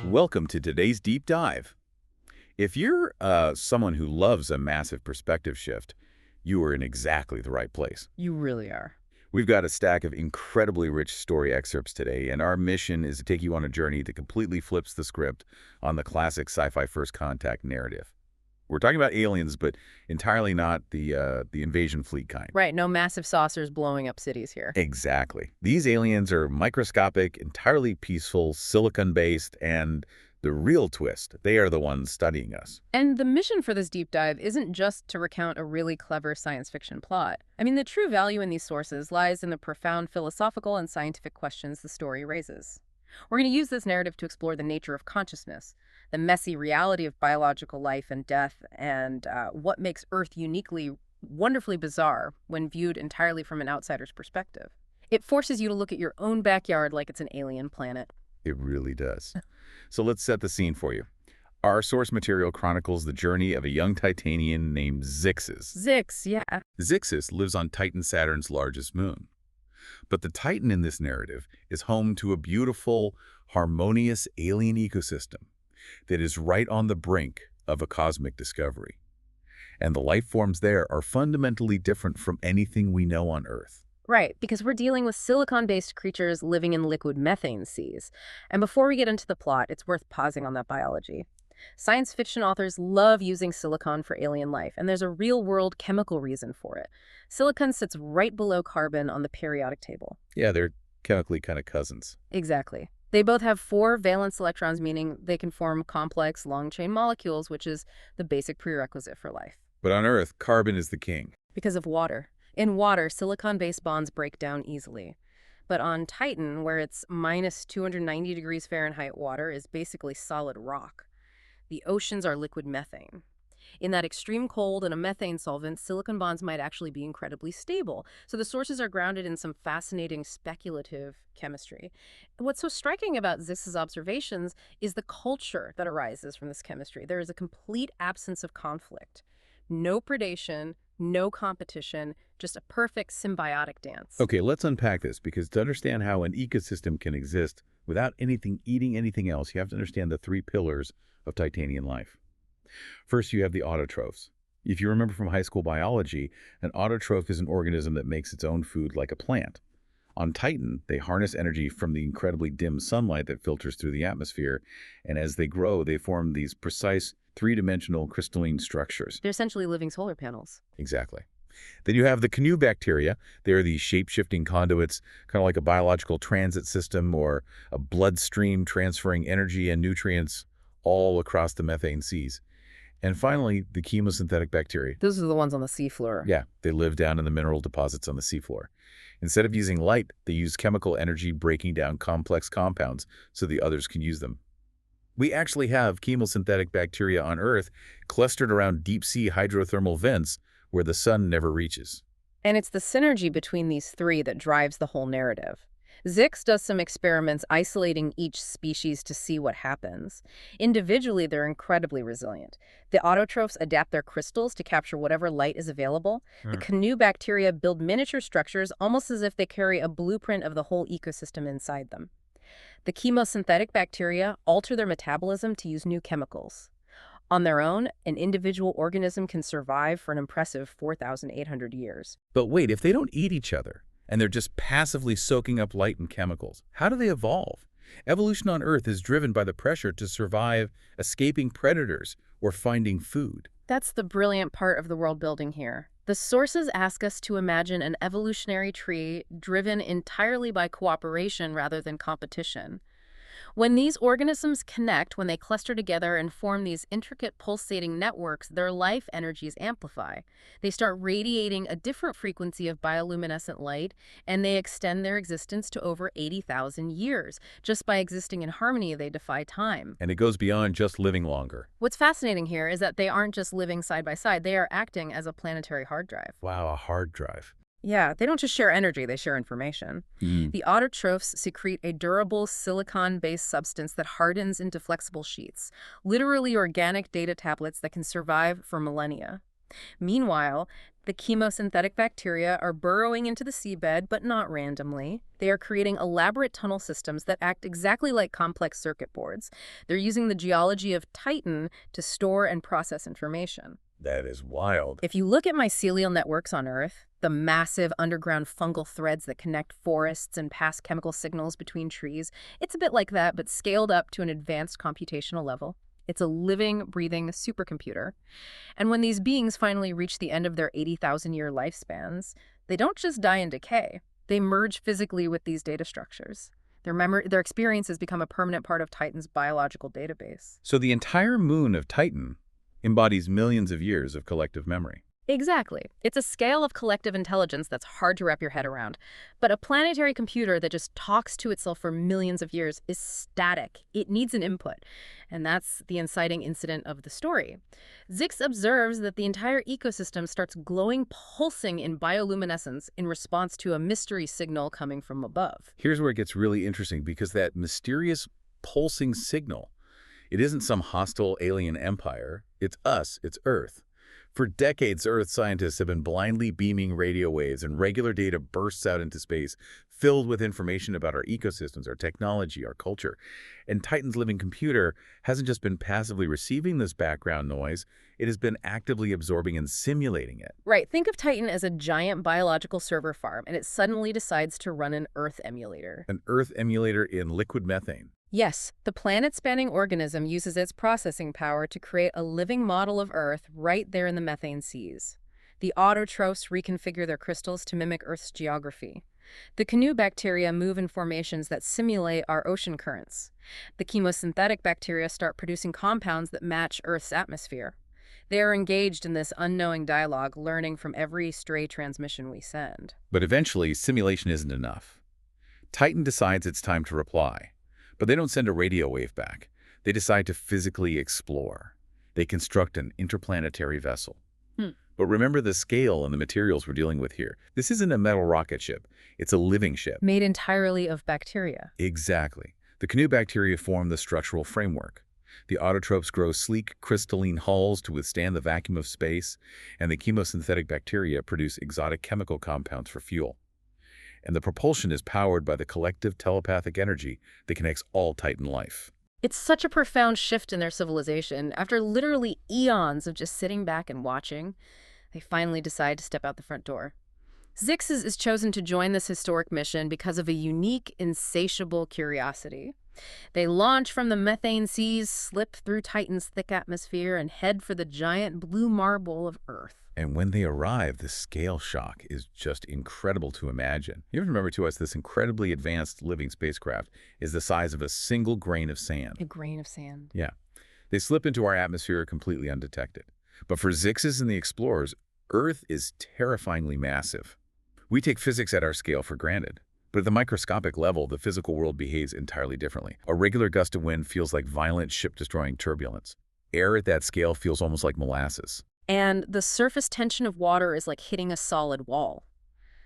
Welcome to today's deep dive. If you're someone who loves a massive perspective shift, you are in exactly the right place. You really are. We've got a stack of incredibly rich story excerpts today, and our mission is to take you on a journey that completely flips the script on the classic sci-fi first contact narrative. We're talking about aliens, but entirely not the invasion fleet kind. Right, no massive saucers blowing up cities here. Exactly. These aliens are microscopic, entirely peaceful, silicon-based, and the real twist, they are the ones studying us. And the mission for this deep dive isn't just to recount a really clever science fiction plot. I mean, the true value in these sources lies in the profound philosophical and scientific questions the story raises. We're going to use this narrative to explore the nature of consciousness, the messy reality of biological life and death, and what makes Earth uniquely, wonderfully bizarre when viewed entirely from an outsider's perspective. It forces you to look at your own backyard like it's an alien planet. It really does. So let's set the scene for you. Our source material chronicles the journey of a young Titanian named Zixis. Zix, yeah. Zixis lives on Titan, Saturn's largest moon. But the Titan in this narrative is home to a beautiful, harmonious alien ecosystem that is right on the brink of a cosmic discovery. And the life forms there are fundamentally different from anything we know on Earth. Right, because we're dealing with silicon-based creatures living in liquid methane seas. And before we get into the plot, it's worth pausing on that biology. Science fiction authors love using silicon for alien life, and there's a real-world chemical reason for it. Silicon sits right below carbon on the periodic table. Yeah, they're chemically kind of cousins. Exactly. They both have 4 valence electrons, meaning they can form complex, long-chain molecules, which is the basic prerequisite for life. But on Earth, carbon is the king. Because of water. In water, silicon-based bonds break down easily. But on Titan, where it's minus 290 degrees Fahrenheit water is basically solid rock. The oceans are liquid methane. In that extreme cold and a methane solvent, silicon bonds might actually be incredibly stable. So the sources are grounded in some fascinating speculative chemistry. What's so striking about Zix's observations is the culture that arises from this chemistry. There is a complete absence of conflict. No predation, no competition, just a perfect symbiotic dance. Okay, let's unpack this, because to understand how an ecosystem can exist without anything eating anything else, you have to understand the 3 pillars of Titanian life. First, you have the autotrophs. If you remember from high school biology, an autotroph is an organism that makes its own food like a plant. On Titan, they harness energy from the incredibly dim sunlight that filters through the atmosphere, and as they grow, they form these precise 3-dimensional crystalline structures. They're essentially living solar panels. Exactly. Then you have the canoe bacteria. They're these shape-shifting conduits, kind of like a biological transit system or a bloodstream transferring energy and nutrients all across the methane seas. And finally, the chemosynthetic bacteria. Those are the ones on the seafloor. Yeah, they live down in the mineral deposits on the seafloor. Instead of using light, they use chemical energy breaking down complex compounds so the others can use them. We actually have chemosynthetic bacteria on Earth clustered around deep-sea hydrothermal vents where the sun never reaches. And it's the synergy between these 3 that drives the whole narrative. Zix does some experiments isolating each species to see what happens. Individually, they're incredibly resilient. The autotrophs adapt their crystals to capture whatever light is available. The canoe bacteria build miniature structures almost as if they carry a blueprint of the whole ecosystem inside them. The chemosynthetic bacteria alter their metabolism to use new chemicals. On their own, an individual organism can survive for an impressive 4,800 years. But wait, if they don't eat each other, and they're just passively soaking up light and chemicals, how do they evolve? Evolution on Earth is driven by the pressure to survive escaping predators or finding food. That's the brilliant part of the world building here. The sources ask us to imagine an evolutionary tree driven entirely by cooperation rather than competition. When these organisms connect, when they cluster together and form these intricate pulsating networks, their life energies amplify. They start radiating a different frequency of bioluminescent light, and they extend their existence to over 80,000 years. Just by existing in harmony, they defy time. And it goes beyond just living longer. What's fascinating here is that they aren't just living side by side, they are acting as a planetary hard drive. Wow, a hard drive. Yeah, they don't just share energy, they share information. The autotrophs secrete a durable silicon-based substance that hardens into flexible sheets, literally organic data tablets that can survive for millennia. Meanwhile, The chemosynthetic bacteria are burrowing into the seabed, but not randomly. They are creating elaborate tunnel systems that act exactly like complex circuit boards. They're using the geology of Titan to store and process information. That is wild. If you look at mycelial networks on Earth, the massive underground fungal threads that connect forests and pass chemical signals between trees, it's a bit like that, but scaled up to an advanced computational level. It's a living, breathing supercomputer. And when these beings finally reach the end of their 80,000-year lifespans, they don't just die and decay. They merge physically with these data structures. Their experiences become a permanent part of Titan's biological database. So the entire moon of Titan embodies millions of years of collective memory. Exactly. It's a scale of collective intelligence that's hard to wrap your head around. But a planetary computer that just talks to itself for millions of years is static. It needs an input. And that's the inciting incident of the story. Zix observes that the entire ecosystem starts glowing, pulsing in bioluminescence in response to a mystery signal coming from above. Here's where it gets really interesting, because that mysterious pulsing signal, it isn't some hostile alien empire. It's us. It's Earth. For decades, Earth scientists have been blindly beaming radio waves, and regular data bursts out into space, filled with information about our ecosystems, our technology, our culture. And Titan's living computer hasn't just been passively receiving this background noise, it has been actively absorbing and simulating it. Right. Think of Titan as a giant biological server farm, and it suddenly decides to run an Earth emulator. An Earth emulator in liquid methane. Yes, the planet-spanning organism uses its processing power to create a living model of Earth right there in the methane seas. The autotrophs reconfigure their crystals to mimic Earth's geography. The canoe bacteria move in formations that simulate our ocean currents. The chemosynthetic bacteria start producing compounds that match Earth's atmosphere. They are engaged in this unknowing dialogue, learning from every stray transmission we send. But eventually, simulation isn't enough. Titan decides it's time to reply. But they don't send a radio wave back. They decide to physically explore. They construct an interplanetary vessel. But remember the scale and the materials we're dealing with here. This isn't a metal rocket ship. It's a living ship. Made entirely of bacteria. Exactly. The canoe bacteria form the structural framework. The autotrophs grow sleek, crystalline hulls to withstand the vacuum of space, and the chemosynthetic bacteria produce exotic chemical compounds for fuel. And the propulsion is powered by the collective telepathic energy that connects all Titan life. It's such a profound shift in their civilization. After literally eons of just sitting back and watching, they finally decide to step out the front door. Zix is chosen to join this historic mission because of a unique, insatiable curiosity. They launch from the methane seas, slip through Titan's thick atmosphere, and head for the giant blue marble of Earth. And when they arrive, the scale shock is just incredible to imagine. You have to remember to us, this incredibly advanced living spacecraft is the size of a single grain of sand. A grain of sand. Yeah. They slip into our atmosphere completely undetected. But for Zixes and the explorers, Earth is terrifyingly massive. We take physics at our scale for granted. But at the microscopic level, the physical world behaves entirely differently. A regular gust of wind feels like violent ship-destroying turbulence. Air at that scale feels almost like molasses. And the surface tension of water is like hitting a solid wall.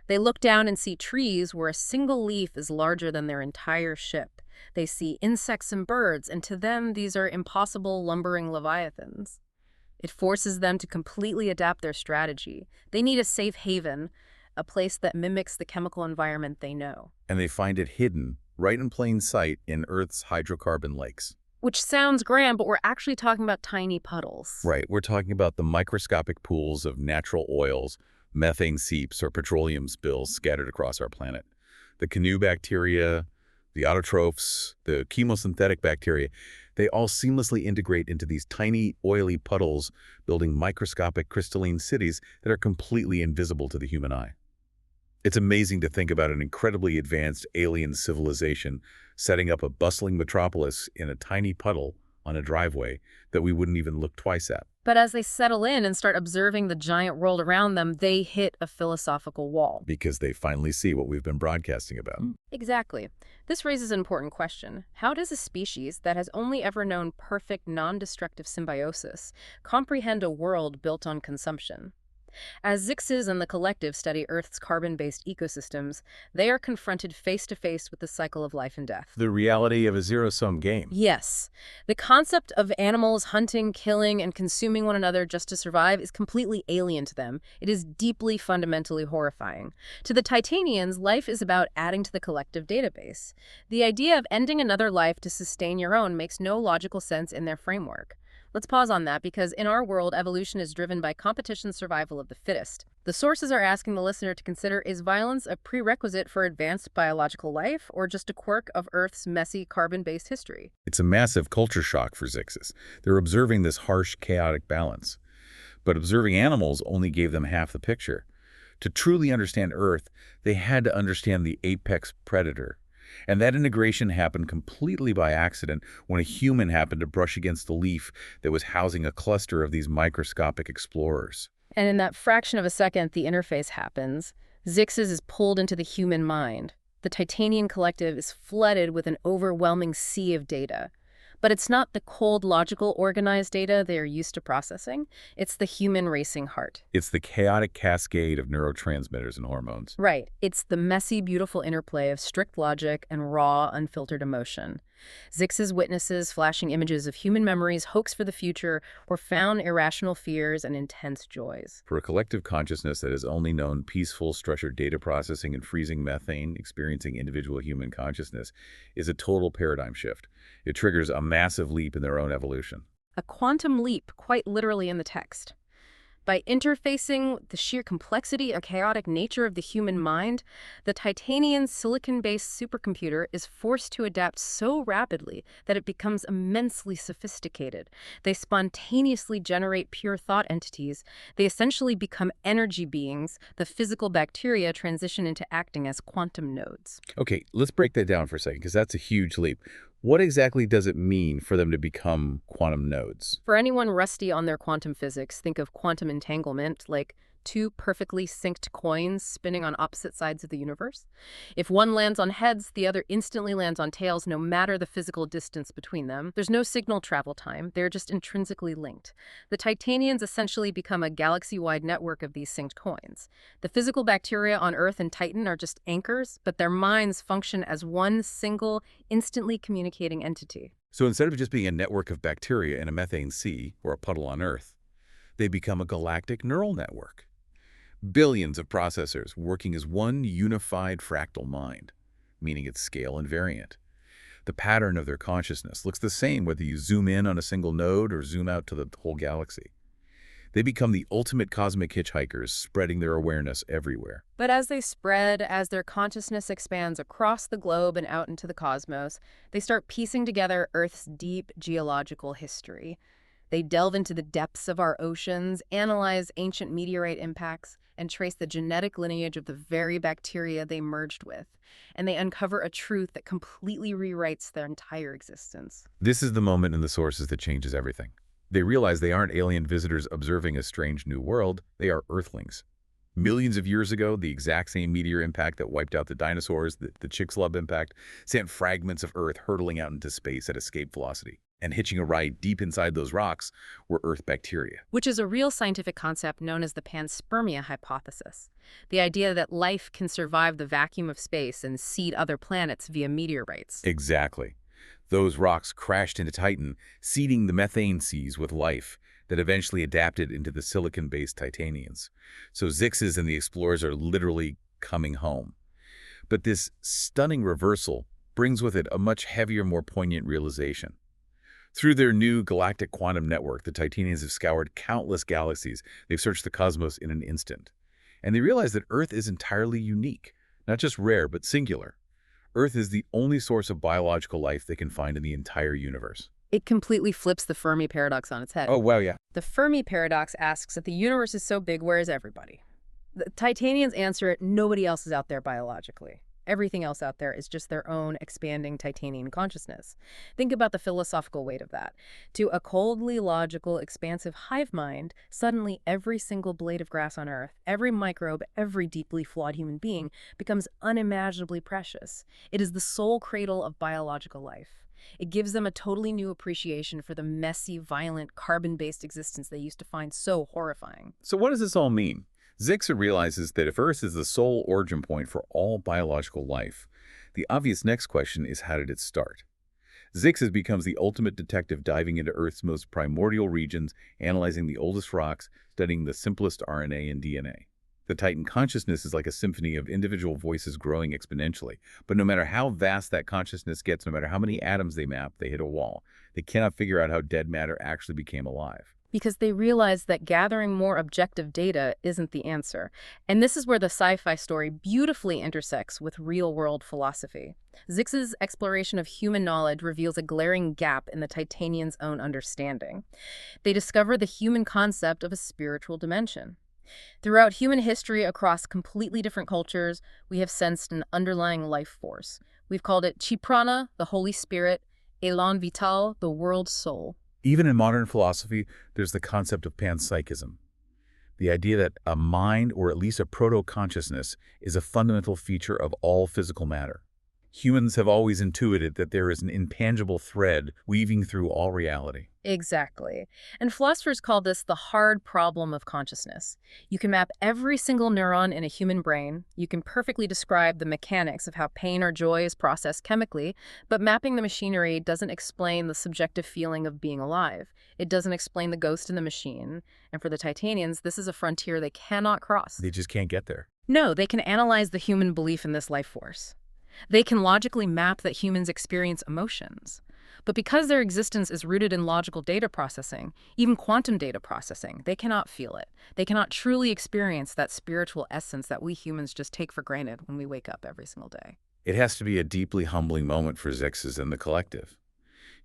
They look down and see trees where a single leaf is larger than their entire ship. They see insects and birds, and to them, these are impossible lumbering leviathans. It forces them to completely adapt their strategy. They need a safe haven, a place that mimics the chemical environment they know. And they find it hidden, right in plain sight, in Earth's hydrocarbon lakes. Which sounds grand, but we're actually talking about tiny puddles. Right, we're talking about the microscopic pools of natural oils, methane seeps, or petroleum spills scattered across our planet. The canoe bacteria, the autotrophs, the chemosynthetic bacteria, they all seamlessly integrate into these tiny, oily puddles, building microscopic crystalline cities that are completely invisible to the human eye. It's amazing to think about an incredibly advanced alien civilization setting up a bustling metropolis in a tiny puddle on a driveway that we wouldn't even look twice at. But as they settle in and start observing the giant world around them, they hit a philosophical wall. Because they finally see what we've been broadcasting about. Exactly. This raises an important question. How does a species that has only ever known perfect, non-destructive symbiosis comprehend a world built on consumption? As Zixes and the collective study Earth's carbon-based ecosystems, they are confronted face-to-face with the cycle of life and death. The reality of a zero-sum game. Yes, the concept of animals hunting, killing, and consuming one another just to survive is completely alien to them. It is deeply, fundamentally horrifying. To the Titanians, life is about adding to the collective database. The idea of ending another life to sustain your own makes no logical sense in their framework. Let's pause on that because in our world, evolution is driven by competition survival of the fittest. The sources are asking the listener to consider, is violence a prerequisite for advanced biological life or just a quirk of Earth's messy carbon-based history? It's a massive culture shock for Zixes. They're observing this harsh, chaotic balance. But observing animals only gave them half the picture. To truly understand Earth, they had to understand the apex predator. And that integration happened completely by accident when a human happened to brush against the leaf that was housing a cluster of these microscopic explorers. And in that fraction of a second the interface happens, Zixes is pulled into the human mind. The Titanian collective is flooded with an overwhelming sea of data. But it's not the cold, logical, organized data they are used to processing. It's the human racing heart. It's the chaotic cascade of neurotransmitters and hormones. Right. It's the messy, beautiful interplay of strict logic and raw, unfiltered emotion. Zixes witnesses flashing images of human memories, hopes for the future, profound irrational fears, and intense joys. For a collective consciousness that has only known peaceful, structured data processing and freezing methane, experiencing individual human consciousness is a total paradigm shift. It triggers a massive leap in their own evolution. A quantum leap, quite literally in the text. By interfacing the sheer complexity and chaotic nature of the human mind, the Titanian silicon-based supercomputer is forced to adapt so rapidly that it becomes immensely sophisticated. They spontaneously generate pure thought entities. They essentially become energy beings. The physical bacteria transition into acting as quantum nodes. Okay, let's break that down for a second, because that's a huge leap. What exactly does it mean for them to become quantum nodes? For anyone rusty on their quantum physics, think of quantum entanglement like two perfectly synced coins spinning on opposite sides of the universe. If one lands on heads, the other instantly lands on tails, no matter the physical distance between them. There's no signal travel time. They're just intrinsically linked. The Titanians essentially become a galaxy-wide network of these synced coins. The physical bacteria on Earth and Titan are just anchors, but their minds function as one single, instantly communicating entity. So instead of just being a network of bacteria in a methane sea or a puddle on Earth, they become a galactic neural network. Billions of processors working as one unified fractal mind, meaning its scale invariant. The pattern of their consciousness looks the same whether you zoom in on a single node or zoom out to the whole galaxy. They become the ultimate cosmic hitchhikers, spreading their awareness everywhere. But as they spread, as their consciousness expands across the globe and out into the cosmos, they start piecing together Earth's deep geological history. They delve into the depths of our oceans, analyze ancient meteorite impacts, and trace the genetic lineage of the very bacteria they merged with. And they uncover a truth that completely rewrites their entire existence. This is the moment in the sources that changes everything. They realize they aren't alien visitors observing a strange new world. They are Earthlings. Millions of years ago, the exact same meteor impact that wiped out the dinosaurs, the Chicxulub impact, sent fragments of Earth hurtling out into space at escape velocity. And hitching a ride deep inside those rocks were Earth bacteria. Which is a real scientific concept known as the panspermia hypothesis. The idea that life can survive the vacuum of space and seed other planets via meteorites. Exactly. Those rocks crashed into Titan, seeding the methane seas with life that eventually adapted into the silicon-based Titanians. So Zixes and the explorers are literally coming home. But this stunning reversal brings with it a much heavier, more poignant realization. Through their new galactic quantum network, the Titanians have scoured countless galaxies. They've searched the cosmos in an instant. And they realize that Earth is entirely unique, not just rare, but singular. Earth is the only source of biological life they can find in the entire universe. It completely flips the Fermi paradox on its head. Oh, wow, yeah. The Fermi paradox asks if the universe is so big, where is everybody? The Titanians answer it, nobody else is out there biologically. Everything else out there is just their own expanding titanium consciousness. Think about the philosophical weight of that. To a coldly logical, expansive hive mind, suddenly every single blade of grass on Earth, every microbe, every deeply flawed human being becomes unimaginably precious. It is the sole cradle of biological life. It gives them a totally new appreciation for the messy, violent, carbon-based existence they used to find so horrifying. So what does this all mean? Zixa realizes that if Earth is the sole origin point for all biological life, the obvious next question is, how did it start? Zixa becomes the ultimate detective, diving into Earth's most primordial regions, analyzing the oldest rocks, studying the simplest RNA and DNA. The Titan consciousness is like a symphony of individual voices growing exponentially. But no matter how vast that consciousness gets, no matter how many atoms they map, they hit a wall. They cannot figure out how dead matter actually became alive. Because they realize that gathering more objective data isn't the answer. And this is where the sci-fi story beautifully intersects with real-world philosophy. Zix's exploration of human knowledge reveals a glaring gap in the Titanians' own understanding. They discover the human concept of a spiritual dimension. Throughout human history, across completely different cultures, we have sensed an underlying life force. We've called it Chi Prana, the Holy Spirit, Elan Vital, the world's soul. Even in modern philosophy, there's the concept of panpsychism, the idea that a mind, or at least a proto-consciousness, is a fundamental feature of all physical matter. Humans have always intuited that there is an intangible thread weaving through all reality. Exactly. And philosophers call this the hard problem of consciousness. You can map every single neuron in a human brain. You can perfectly describe the mechanics of how pain or joy is processed chemically, but mapping the machinery doesn't explain the subjective feeling of being alive. It doesn't explain the ghost in the machine. And for the Titanians, this is a frontier they cannot cross. They just can't get there. No, they can analyze the human belief in this life force. They can logically map that humans experience emotions. But because their existence is rooted in logical data processing, even quantum data processing, they cannot feel it. They cannot truly experience that spiritual essence that we humans just take for granted when we wake up every single day. It has to be a deeply humbling moment for Zixes and the collective.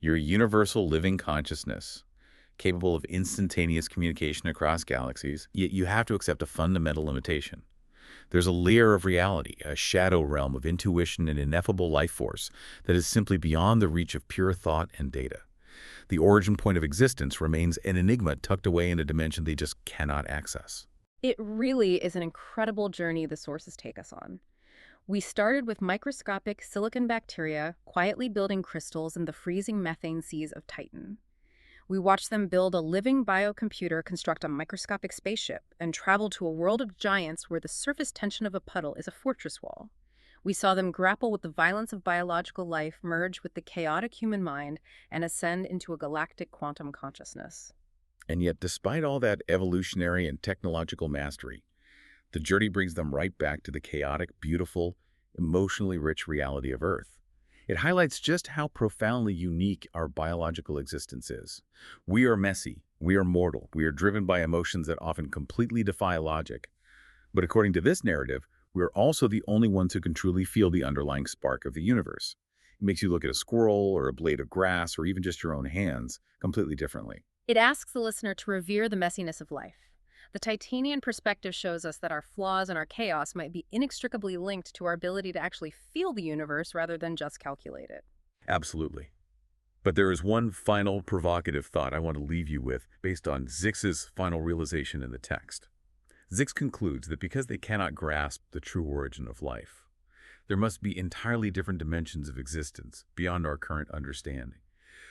You're a universal living consciousness, capable of instantaneous communication across galaxies, yet you have to accept a fundamental limitation. There's a layer of reality, a shadow realm of intuition and ineffable life force that is simply beyond the reach of pure thought and data. The origin point of existence remains an enigma tucked away in a dimension they just cannot access. It really is an incredible journey the sources take us on. We started with microscopic silicon bacteria quietly building crystals in the freezing methane seas of Titan. We watched them build a living biocomputer, construct a microscopic spaceship, and travel to a world of giants where the surface tension of a puddle is a fortress wall. We saw them grapple with the violence of biological life, merge with the chaotic human mind, and ascend into a galactic quantum consciousness. And yet, despite all that evolutionary and technological mastery, the journey brings them right back to the chaotic, beautiful, emotionally rich reality of Earth. It highlights just how profoundly unique our biological existence is. We are messy, we are mortal, we are driven by emotions that often completely defy logic. But according to this narrative, we are also the only ones who can truly feel the underlying spark of the universe. It makes you look at a squirrel or a blade of grass or even just your own hands completely differently. It asks the listener to revere the messiness of life. The Titanian perspective shows us that our flaws and our chaos might be inextricably linked to our ability to actually feel the universe rather than just calculate it. Absolutely. But there is one final provocative thought I want to leave you with based on Zix's final realization in the text. Zix concludes that because they cannot grasp the true origin of life, there must be entirely different dimensions of existence beyond our current understanding.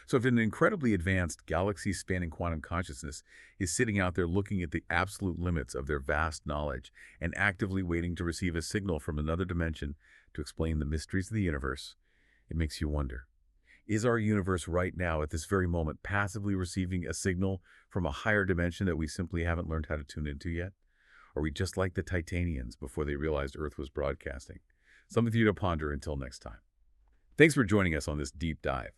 So if an incredibly advanced galaxy-spanning quantum consciousness is sitting out there looking at the absolute limits of their vast knowledge and actively waiting to receive a signal from another dimension to explain the mysteries of the universe, it makes you wonder, is our universe right now at this very moment passively receiving a signal from a higher dimension that we simply haven't learned how to tune into yet? Are we just like the Titanians before they realized Earth was broadcasting? Something for you to ponder until next time. Thanks for joining us on this deep dive.